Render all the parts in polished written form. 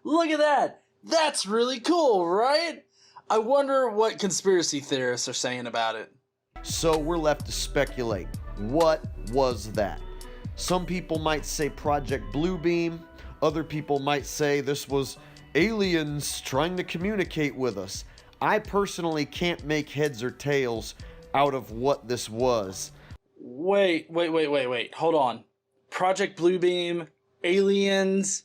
Look at that! That's really cool, right? I wonder what conspiracy theorists are saying about it. So we're left to speculate. What was that? Some people might say Project Bluebeam. Other people might say this was aliens trying to communicate with us. I personally can't make heads or tails out of what this was. Wait. Hold on. Project Bluebeam, aliens,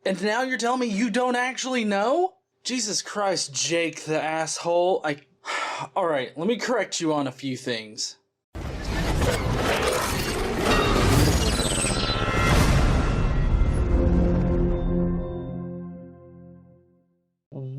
and now you're telling me you don't actually know? Jesus Christ, Jake the asshole. Alright, let me correct you on a few things.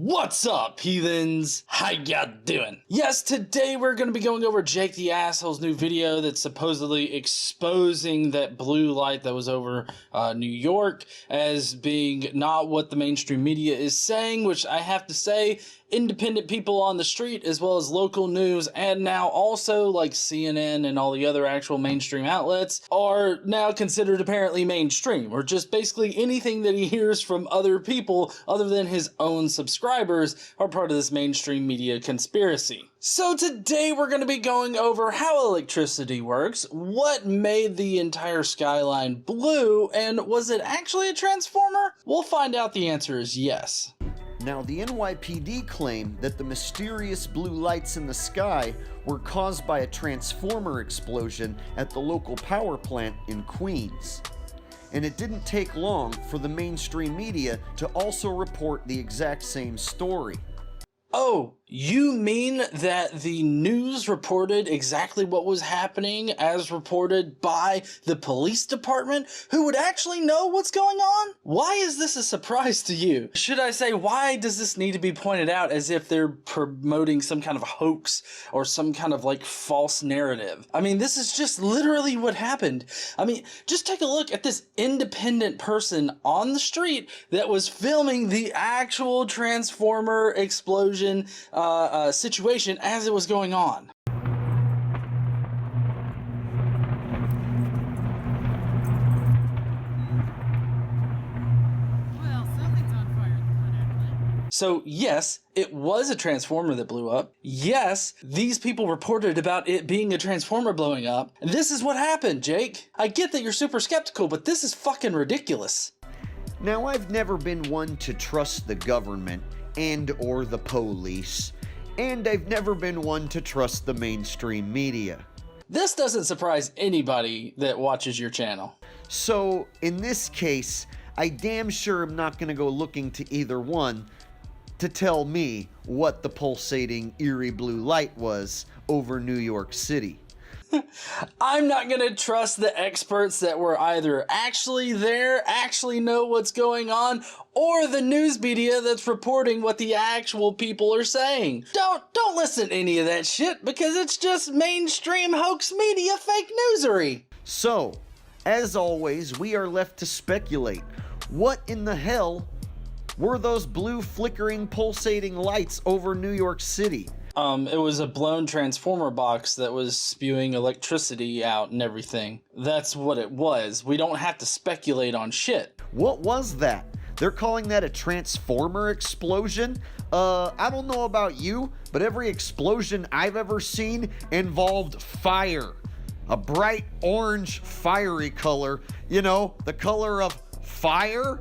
What's up, heathens? How ya doing? Yes, today we're going to be going over Jake the Asshole's new video that's supposedly exposing that blue light that was over New York as being not what the mainstream media is saying, which I have to say, independent people on the street as well as local news and now also like CNN and all the other actual mainstream outlets are now considered apparently mainstream, or just basically anything that he hears from other people other than his own subscribers are part of this mainstream media conspiracy. So today we're going to be going over how electricity works, what made the entire skyline blue, and was it actually a transformer? We'll find out the answer is yes. Now, the NYPD claimed that the mysterious blue lights in the sky were caused by a transformer explosion at the local power plant in Queens. And it didn't take long for the mainstream media to also report the exact same story. Oh, you mean that the news reported exactly what was happening as reported by the police department, who would actually know what's going on? Why is this a surprise to you? Should I say, why does this need to be pointed out as if they're promoting some kind of hoax or some kind of like false narrative? I mean, this is just literally what happened. I mean, just take a look at this independent person on the street that was filming the actual transformer explosion situation as it was going on. Well, something's on fire at the front end. So yes, it was a transformer that blew up. Yes, these people reported about it being a transformer blowing up. And this is what happened, Jake. I get that you're super skeptical, but this is fucking ridiculous. Now, I've never been one to trust the government and or the police, and I've never been one to trust the mainstream media. This doesn't surprise anybody that watches your channel. So, in this case, I damn sure am not going to go looking to either one to tell me what the pulsating eerie blue light was over New York City. I'm not going to trust the experts that were either actually there, actually know what's going on, or the news media that's reporting what the actual people are saying. Don't listen to any of that shit, because it's just mainstream hoax media fake newsery. So, as always, we are left to speculate. What in the hell were those blue flickering pulsating lights over New York City? It was a blown transformer box that was spewing electricity out and everything. That's what it was. We don't have to speculate on shit. What was that? They're calling that a transformer explosion? I don't know about you, but every explosion I've ever seen involved fire. A bright orange fiery color, you know, the color of fire,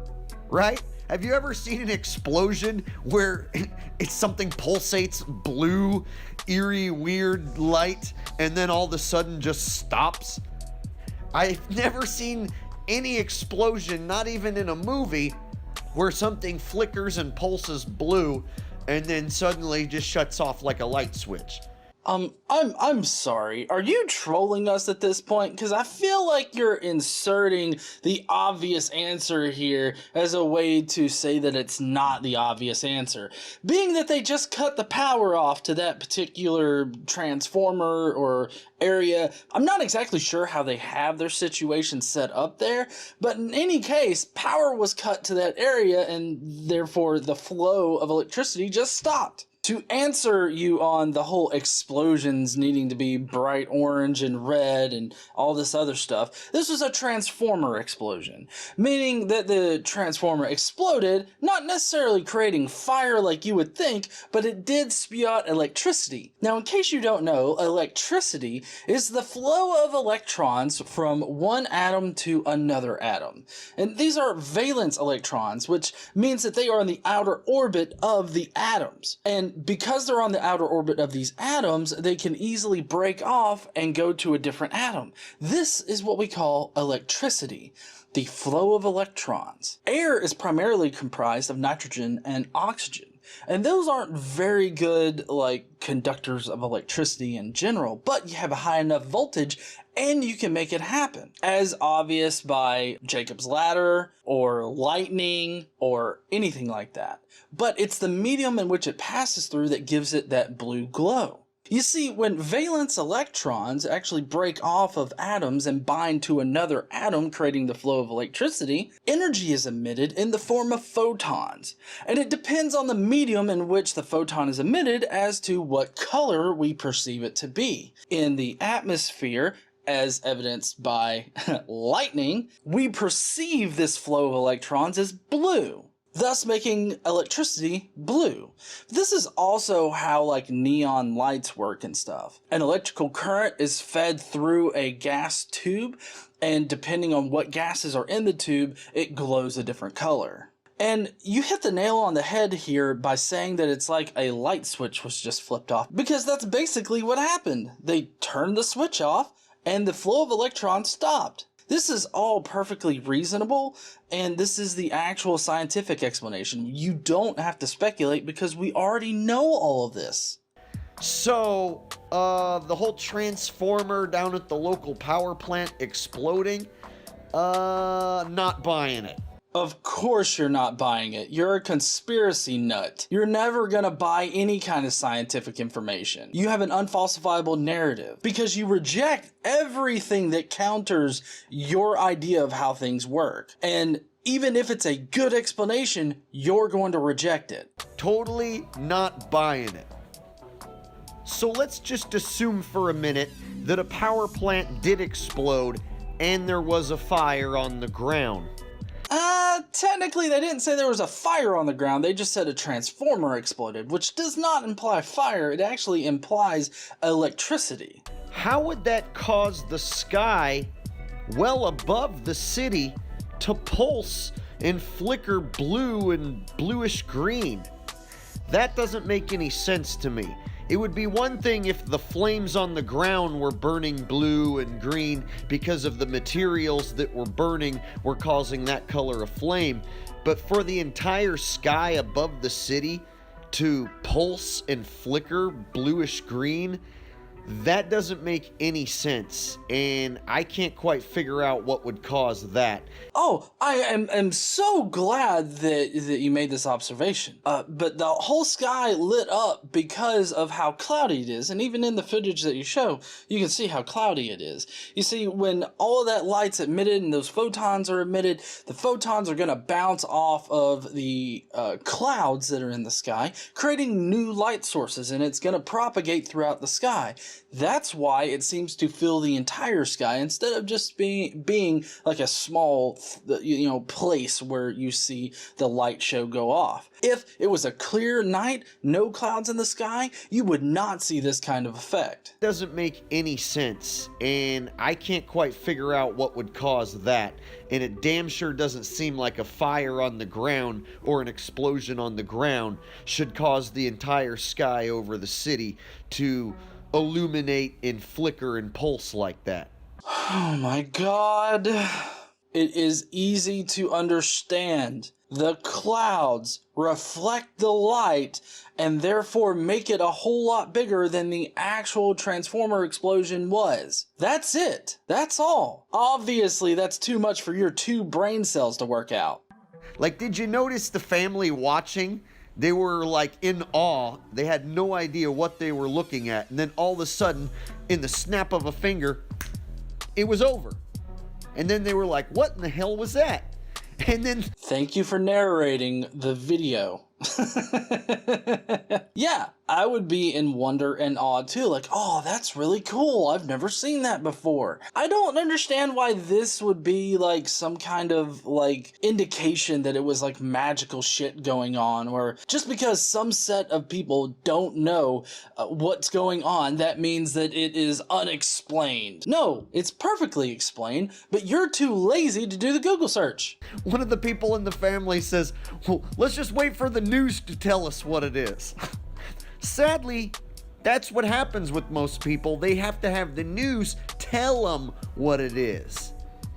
right? Have you ever seen an explosion where it's something pulsates blue, eerie, weird light, and then all of a sudden just stops? I've never seen any explosion, not even in a movie, where something flickers and pulses blue and then suddenly just shuts off like a light switch. I'm sorry. Are you trolling us at this point? Because I feel like you're inserting the obvious answer here as a way to say that it's not the obvious answer. Being that they just cut the power off to that particular transformer or area, I'm not exactly sure how they have their situation set up there, but in any case, power was cut to that area and therefore the flow of electricity just stopped. To answer you on the whole explosions needing to be bright orange and red and all this other stuff, this was a transformer explosion, meaning that the transformer exploded, not necessarily creating fire like you would think, but it did spew out electricity. Now, in case you don't know, electricity is the flow of electrons from one atom to another atom. And these are valence electrons, which means that they are in the outer orbit of the atoms. And because they're on the outer orbit of these atoms, they can easily break off and go to a different atom. This is what we call electricity, the flow of electrons. Air is primarily comprised of nitrogen and oxygen. And those aren't very good, conductors of electricity in general, but you have a high enough voltage and you can make it happen. As obvious by Jacob's ladder or lightning or anything like that. But it's the medium in which it passes through that gives it that blue glow. You see, when valence electrons actually break off of atoms and bind to another atom, creating the flow of electricity, energy is emitted in the form of photons. And it depends on the medium in which the photon is emitted as to what color we perceive it to be. In the atmosphere, as evidenced by lightning, we perceive this flow of electrons as blue, thus making electricity blue. This is also how neon lights work and stuff. An electrical current is fed through a gas tube, and depending on what gases are in the tube, it glows a different color. And you hit the nail on the head here by saying that it's like a light switch was just flipped off, because that's basically what happened. They turned the switch off and the flow of electrons stopped. This is all perfectly reasonable, and this is the actual scientific explanation. You don't have to speculate because we already know all of this. So, the whole transformer down at the local power plant exploding, not buying it. Of course you're not buying it. You're a conspiracy nut. You're never gonna buy any kind of scientific information. You have an unfalsifiable narrative because you reject everything that counters your idea of how things work. And even if it's a good explanation, you're going to reject it. Totally not buying it. So let's just assume for a minute that a power plant did explode and there was a fire on the ground. Technically they didn't say there was a fire on the ground, they just said a transformer exploded, which does not imply fire, it actually implies electricity. How would that cause the sky well above the city to pulse and flicker blue and bluish green? That doesn't make any sense to me. It would be one thing if the flames on the ground were burning blue and green because of the materials that were burning were causing that color of flame. But for the entire sky above the city to pulse and flicker bluish green, that doesn't make any sense, and I can't quite figure out what would cause that. Oh, I am so glad that you made this observation. But the whole sky lit up because of how cloudy it is, and even in the footage that you show, you can see how cloudy it is. You see, when all of that light's emitted and those photons are emitted, the photons are going to bounce off of the clouds that are in the sky, creating new light sources, and it's going to propagate throughout the sky. That's why it seems to fill the entire sky instead of just being like a small, place where you see the light show go off. If it was a clear night, no clouds in the sky, you would not see this kind of effect. Doesn't make any sense, and I can't quite figure out what would cause that. And it damn sure doesn't seem like a fire on the ground or an explosion on the ground should cause the entire sky over the city to illuminate and flicker and pulse like that. Oh my God. It is easy to understand. The clouds reflect the light and therefore make it a whole lot bigger than the actual transformer explosion was. That's it. That's all. Obviously, that's too much for your 2 brain cells to work out. Did you notice the family watching? They were in awe. They had no idea what they were looking at. And then all of a sudden, in the snap of a finger, it was over. And then they were like, what in the hell was that? And then... Thank you for narrating the video. Yeah, I would be in wonder and awe too. Like, oh, that's really cool. I've never seen that before. I don't understand why this would be like some kind of like indication that it was like magical shit going on, or just because some set of people don't know what's going on, that means that it is unexplained. No, it's perfectly explained, but you're too lazy to do the Google search. One of the people in the family says, well, let's just wait for the news to tell us what it is. Sadly, that's what happens with most people. They have to have the news tell them what it is.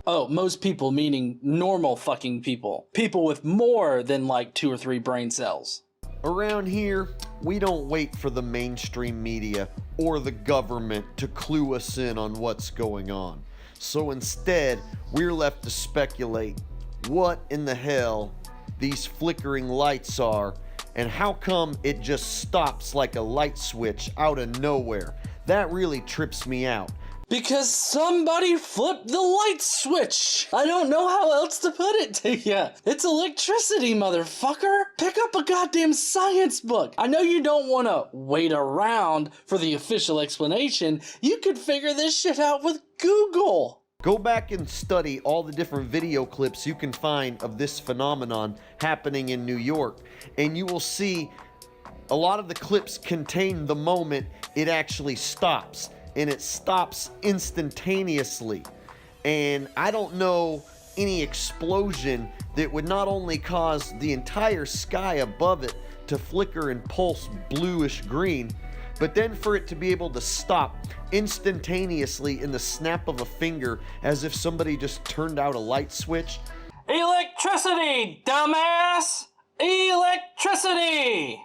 Oh, most people meaning normal fucking people. People with more than like 2 or 3 brain cells. Around here, we don't wait for the mainstream media or the government to clue us in on what's going on. So instead, we're left to speculate what in the hell these flickering lights are, and how come it just stops like a light switch out of nowhere. That really trips me out. Because somebody flipped the light switch. I don't know how else to put it to you. It's electricity, motherfucker. Pick up a goddamn science book. I know you don't want to wait around for the official explanation. You could figure this shit out with Google. Go back and study all the different video clips you can find of this phenomenon happening in New York, and you will see a lot of the clips contain the moment it actually stops, and it stops instantaneously. And I don't know any explosion that would not only cause the entire sky above it to flicker and pulse bluish green, but then for it to be able to stop instantaneously in the snap of a finger, as if somebody just turned out a light switch. Electricity, dumbass! Electricity!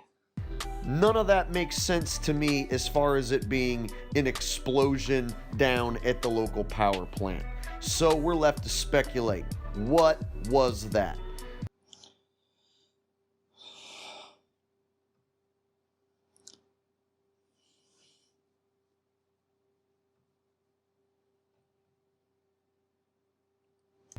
None of that makes sense to me as far as it being an explosion down at the local power plant. So we're left to speculate. What was that?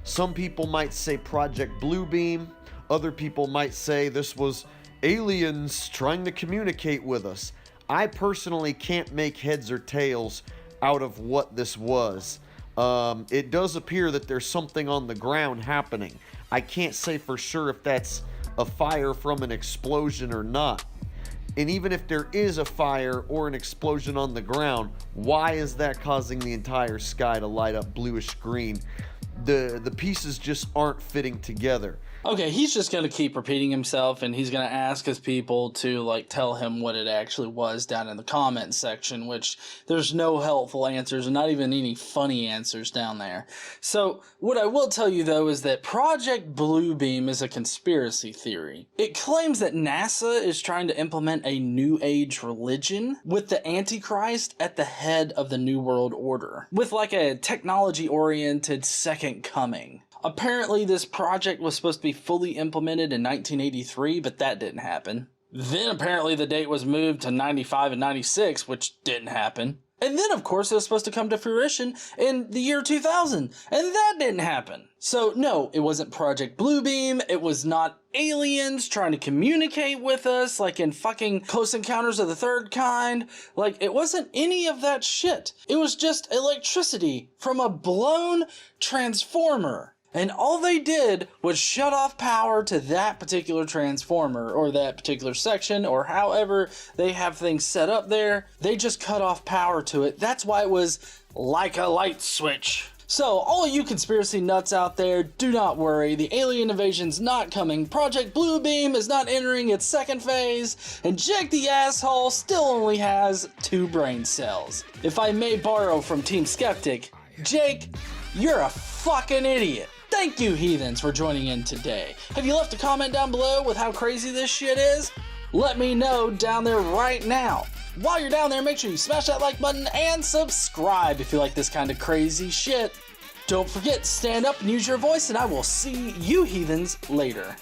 Some people might say Project Bluebeam. Other people might say this was aliens trying to communicate with us. I personally can't make heads or tails out of what this was. It does appear that there's something on the ground happening. I can't say for sure if that's a fire from an explosion or not. And even if there is a fire or an explosion on the ground, why is that causing the entire sky to light up bluish green? The pieces just aren't fitting together. Okay, he's just going to keep repeating himself, and he's going to ask his people to, like, tell him what it actually was down in the comment section, which there's no helpful answers and not even any funny answers down there. So, what I will tell you, though, is that Project Bluebeam is a conspiracy theory. It claims that NASA is trying to implement a New Age religion with the Antichrist at the head of the New World Order, with, like, a technology-oriented second coming. Apparently, this project was supposed to be fully implemented in 1983, but that didn't happen. Then apparently the date was moved to 95 and 96, which didn't happen. And then, of course, it was supposed to come to fruition in the year 2000, and that didn't happen. So, no, it wasn't Project Bluebeam, it was not aliens trying to communicate with us, like in fucking Close Encounters of the Third Kind. Like, it wasn't any of that shit. It was just electricity from a blown transformer. And all they did was shut off power to that particular transformer, or that particular section, or however they have things set up there. They just cut off power to it. That's why it was like a light switch. So, all you conspiracy nuts out there, do not worry. The alien invasion's not coming. Project Bluebeam is not entering its second phase. And Jake the asshole still only has 2 brain cells. If I may borrow from Team Skeptic, Jake, you're a fucking idiot. Thank you, heathens, for joining in today. Have you left a comment down below with how crazy this shit is? Let me know down there right now. While you're down there, make sure you smash that like button and subscribe if you like this kind of crazy shit. Don't forget, stand up and use your voice, and I will see you heathens later.